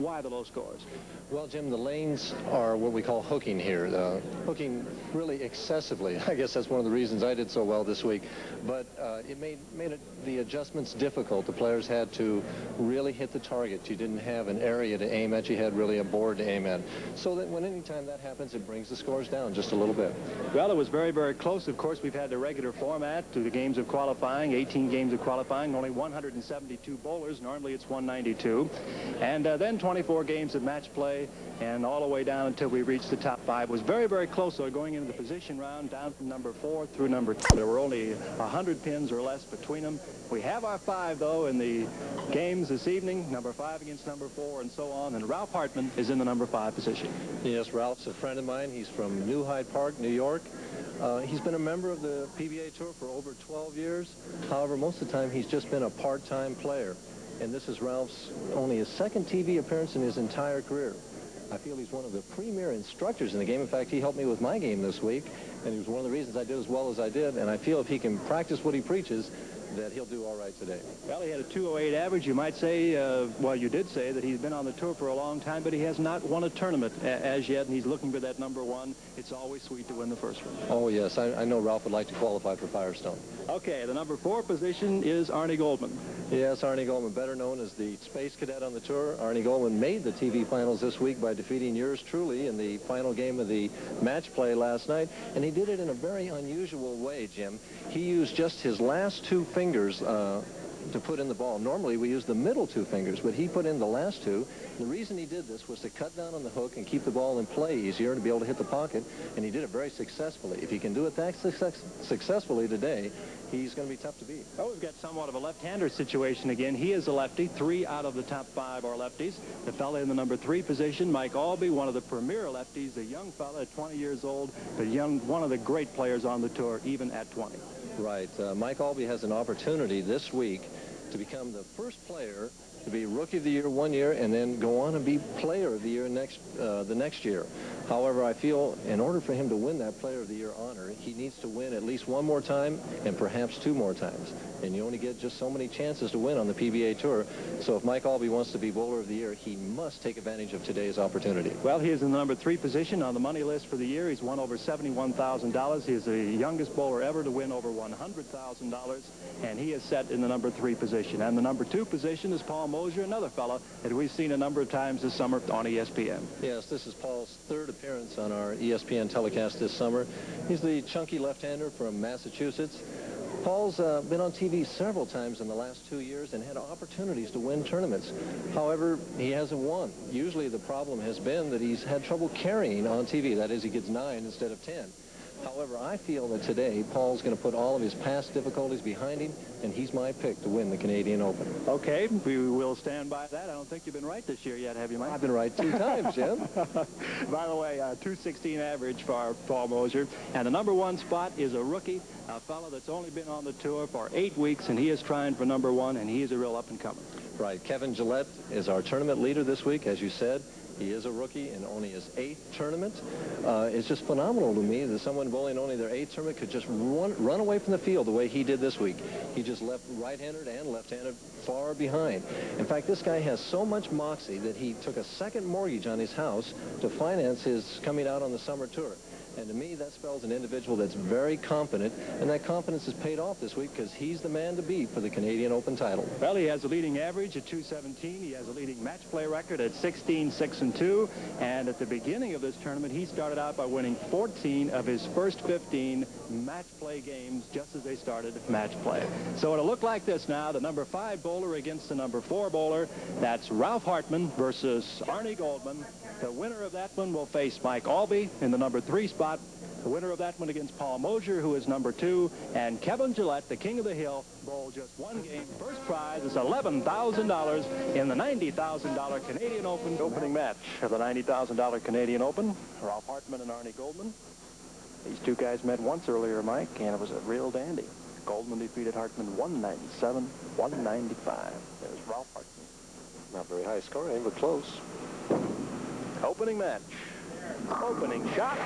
Why the low scores? Well, Jim, the lanes are what we call hooking here. Hooking really excessively. I guess that's one of the reasons I did so well this week. But it made the adjustments difficult. The players had to really hit the target. You didn't have an area to aim at. You had really a board to aim at. So that anytime that happens, it brings the scores down just a little bit. Well, it was very, very close. Of course, we've had the regular format to the games of qualifying, 18 games of qualifying, only 172 bowlers. Normally it's 192. And then 24 games of match play, and all the way down until we reached the top 5. It was very, very close, though, going into the position round, down from number 4 through number 2. There were only 100 pins or less between them. We have our 5, though, in the games this evening, number 5 against number 4, and so on. And Ralph Hartman is in the number 5 position. Yes, Ralph's a friend of mine. He's from New Hyde Park, New York. He's been a member of the PBA Tour for over 12 years. However, most of the time, he's just been a part-time player. And this is Ralph's only his second TV appearance in his entire career. I feel he's one of the premier instructors in the game. In fact, he helped me with my game this week, and he was one of the reasons I did as well as I did. And I feel if he can practice what he preaches, that he'll do all right today. Well, he had a 208 average. You might say, well, you did say that he's been on the tour for a long time, but he has not won a tournament as yet, and he's looking for that number 1. It's always sweet to win the first one. Oh, yes. I know Ralph would like to qualify for Firestone. Okay, the number 4 position is Arnie Goldman. Yes, Arnie Goldman, better known as the Space Cadet on the tour. Arnie Goldman made the TV finals this week by defeating yours truly in the final game of the match play last night, and he did it in a very unusual way, Jim. He used just his last 2 fingers to put in the ball. Normally we use the middle 2 fingers, but he put in the last 2. The reason he did this was to cut down on the hook and keep the ball in play easier and to be able to hit the pocket, and he did it very successfully. If he can do it that successfully today, he's going to be tough to beat. Well, we've got somewhat of a left-hander situation again. He is a lefty. 3 out of the top 5 are lefties. The fella in the number 3 position, Mike Albee, one of the premier lefties, a young fella at 20 years old, but one of the great players on the tour, even at 20. Right. Mike Albee has an opportunity this week to become the first player to be Rookie of the Year one year and then go on and be Player of the Year the next year. However, I feel in order for him to win that Player of the Year honor, he needs to win at least 1 more time and perhaps 2 more times. And you only get just so many chances to win on the PBA Tour. So if Mike Albee wants to be Bowler of the Year, he must take advantage of today's opportunity. Well, he is in the number 3 position on the money list for the year. He's won over $71,000. He is the youngest bowler ever to win over $100,000, and he is set in the number 3 position. And the number 2 position is Paul Mosier, another fella that we've seen a number of times this summer on ESPN. Yes, this is Paul's 3rd appearance on our ESPN telecast this summer. He's the chunky left-hander from Massachusetts. Paul's been on TV several times in the last 2 years and had opportunities to win tournaments. However, he hasn't won. Usually the problem has been that he's had trouble carrying on TV. That is, he gets 9 instead of 10. However, I feel that today Paul's going to put all of his past difficulties behind him, and he's my pick to win the Canadian Open. Okay, we will stand by that. I don't think you've been right this year yet, have you, Mike? I've been right 2 times, Jim. By the way, 216 average for Paul Mosier. And the number 1 spot is a rookie, a fellow that's only been on the tour for 8 weeks, and he is trying for number 1, and he is a real up-and-comer. Right. Kevin Gillette is our tournament leader this week, as you said. He is a rookie in only his 8th tournament. It's just phenomenal to me that someone bowling only their 8th tournament could just run away from the field the way he did this week. He just left right-handed and left-handed far behind. In fact, this guy has so much moxie that he took a second mortgage on his house to finance his coming out on the summer tour. And to me, that spells an individual that's very confident, and that confidence is paid off this week because he's the man to beat for the Canadian Open title. Well, he has a leading average at 217. He has a leading match play record at 16-6-2. And at the beginning of this tournament, he started out by winning 14 of his first 15 match play games just as they started match play. So it'll look like this now. The number 5 bowler against the number 4 bowler. That's Ralph Hartman versus Arnie Goldman. The winner of that one will face Mike Albee in the number 3 spot. The winner of that one against Paul Mosier, who is number 2, and Kevin Gillette, the king of the hill, bowled just 1 game. First prize is $11,000 in the $90,000 Canadian Open opening match of the $90,000 Canadian Open. Ralph Hartman and Arnie Goldman. These 2 guys met once earlier, Mike, and it was a real dandy. Goldman defeated Hartman 197-195. There's Ralph Hartman. Not very high scoring, but close. Opening match. Opening shot.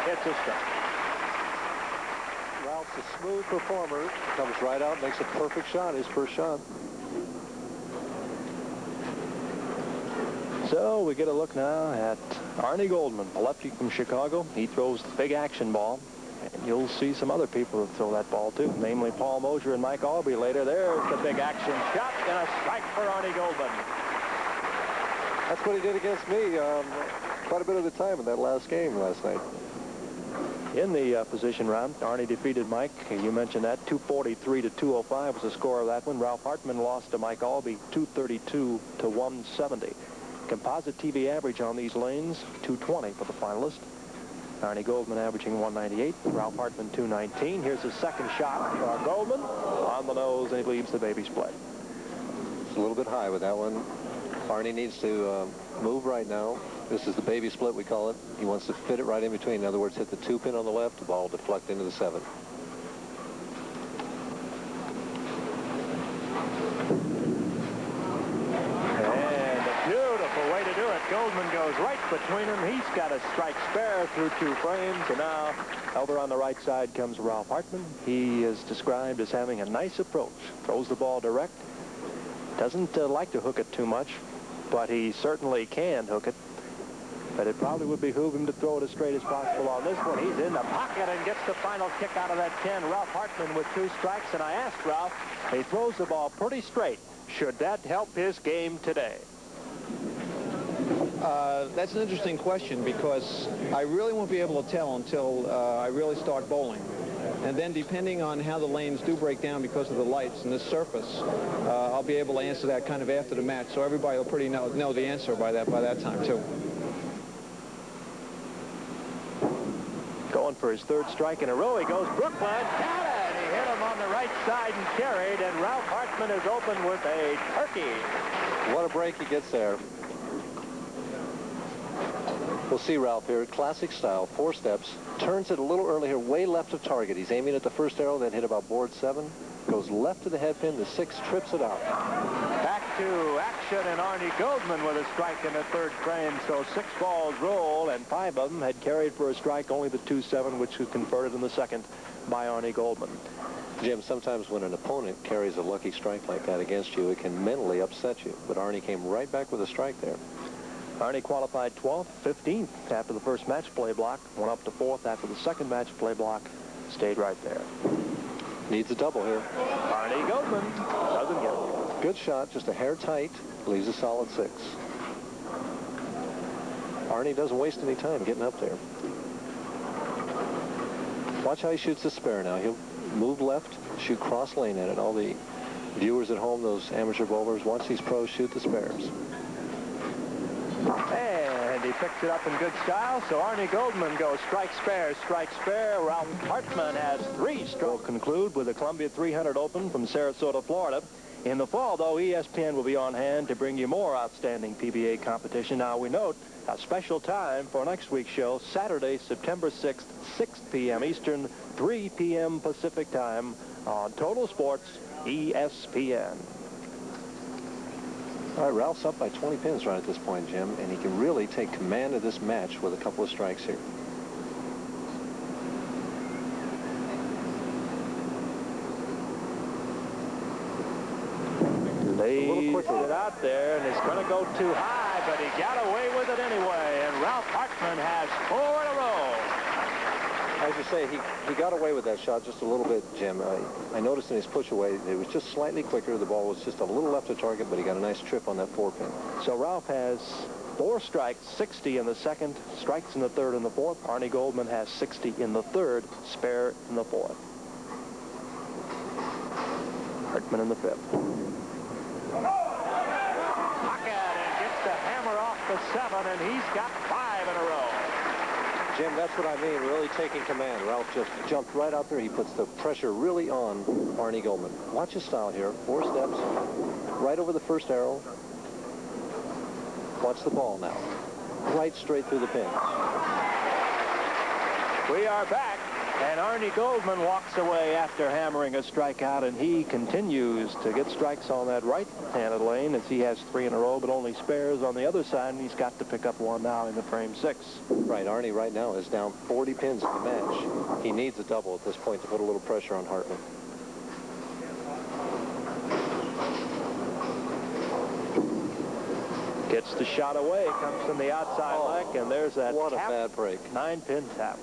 It's a strike. Ralph's a smooth performer. Comes right out, makes a perfect shot, his first shot. So we get a look now at Arnie Goldman, a lefty from Chicago. He throws the big action ball. And you'll see some other people that throw that ball, too, namely Paul Mosier and Mike Albee later. There's the big action shot and a strike for Arnie Goldman. That's what he did against me quite a bit of the time in that last game last night. In the position round, Arnie defeated Mike. You mentioned that. 243 to 205 was the score of that one. Ralph Hartman lost to Mike Albee 232 to 170. Composite TV average on these lanes, 220 for the finalist. Arnie Goldman averaging 198. Ralph Hartman 219. Here's his second shot for Goldman on the nose, and he leaves the baby split. It's a little bit high with that one. Arnie needs to move right now. This is the baby split, we call it. He wants to fit it right in between. In other words, hit the 2-pin on the left, the ball deflect into the 7. And a beautiful way to do it. Goldman goes right between them. He's got a strike spare through 2 frames. And now over on the right side comes Ralph Hartman. He is described as having a nice approach. Throws the ball direct. Doesn't like to hook it too much, but he certainly can hook it. But it probably would behoove him to throw it as straight as possible on this one. He's in the pocket and gets the final kick out of that 10. Ralph Hartman with 2 strikes, and I asked Ralph, he throws the ball pretty straight. Should that help his game today? That's an interesting question because I really won't be able to tell until I really start bowling. And then depending on how the lanes do break down because of the lights and this surface, I'll be able to answer that kind of after the match. So everybody will pretty know the answer by that time, too. Going for his 3rd strike in a row. He goes Brookline. Got it! He hit him on the right side and carried, and Ralph Hartman is open with a turkey. What a break he gets there. We'll see Ralph here. Classic style, 4 steps. Turns it a little early here, way left of target. He's aiming at the first arrow, then hit about board 7. Goes left to the head pin, the 6 trips it out. Back to action, and Arnie Goldman with a strike in the 3rd frame. So 6 balls roll, and 5 of them had carried for a strike, only the 2-7, which was converted in the 2nd by Arnie Goldman. Jim, sometimes when an opponent carries a lucky strike like that against you, it can mentally upset you. But Arnie came right back with a strike there. Arnie qualified 12th, 15th after the first match play block, went up to 4th after the second match play block, stayed right there. Needs a double here. Arnie Goldman doesn't get it. Good shot, just a hair tight, leaves a solid 6. Arnie doesn't waste any time getting up there. Watch how he shoots the spare now. He'll move left, shoot cross lane at it. All the viewers at home, those amateur bowlers, watch these pros shoot the spares. And he picks it up in good style, so Arnie Goldman goes strike spare, strike spare. Ralph Hartman has 3 strikes. We'll conclude with the Columbia 300 Open from Sarasota, Florida. In the fall, though, ESPN will be on hand to bring you more outstanding PBA competition. Now, we note a special time for next week's show, Saturday, September 6th, 6 p.m. Eastern, 3 p.m. Pacific time on Total Sports ESPN. All right, Ralph's up by 20 pins right at this point, Jim, and he can really take command of this match with a couple of strikes here. Lays it out there, and it's going to go too high, but he got away with it anyway, and Ralph Hartman has 4 in a row. As you say, he got away with that shot just a little bit, Jim. I noticed in his push away, it was just slightly quicker. The ball was just a little left of target, but he got a nice trip on that 4-pin. So Ralph has 4 strikes, 60 in the 2nd, strikes in the 3rd and the 4th. Arnie Goldman has 60 in the 3rd, spare in the 4th. Hartman in the 5th. Pocket and gets the hammer off the 7, and he's got 5 in a row. Jim, that's what I mean, really taking command. Ralph just jumped right out there. He puts the pressure really on Arnie Goldman. Watch his style here. 4 steps, right over the first arrow. Watch the ball now. Right straight through the pin. We are back, and Arnie Goldman walks away after hammering a strikeout, and he continues to get strikes on that right-handed lane as he has 3 in a row, but only spares on the other side, and he's got to pick up 1 now in the frame 6. Right, Arnie right now is down 40 pins in the match. He needs a double at this point to put a little pressure on Hartman. Gets the shot away, comes from the outside leg, and there's that What a tap, bad break. 9-pin tap.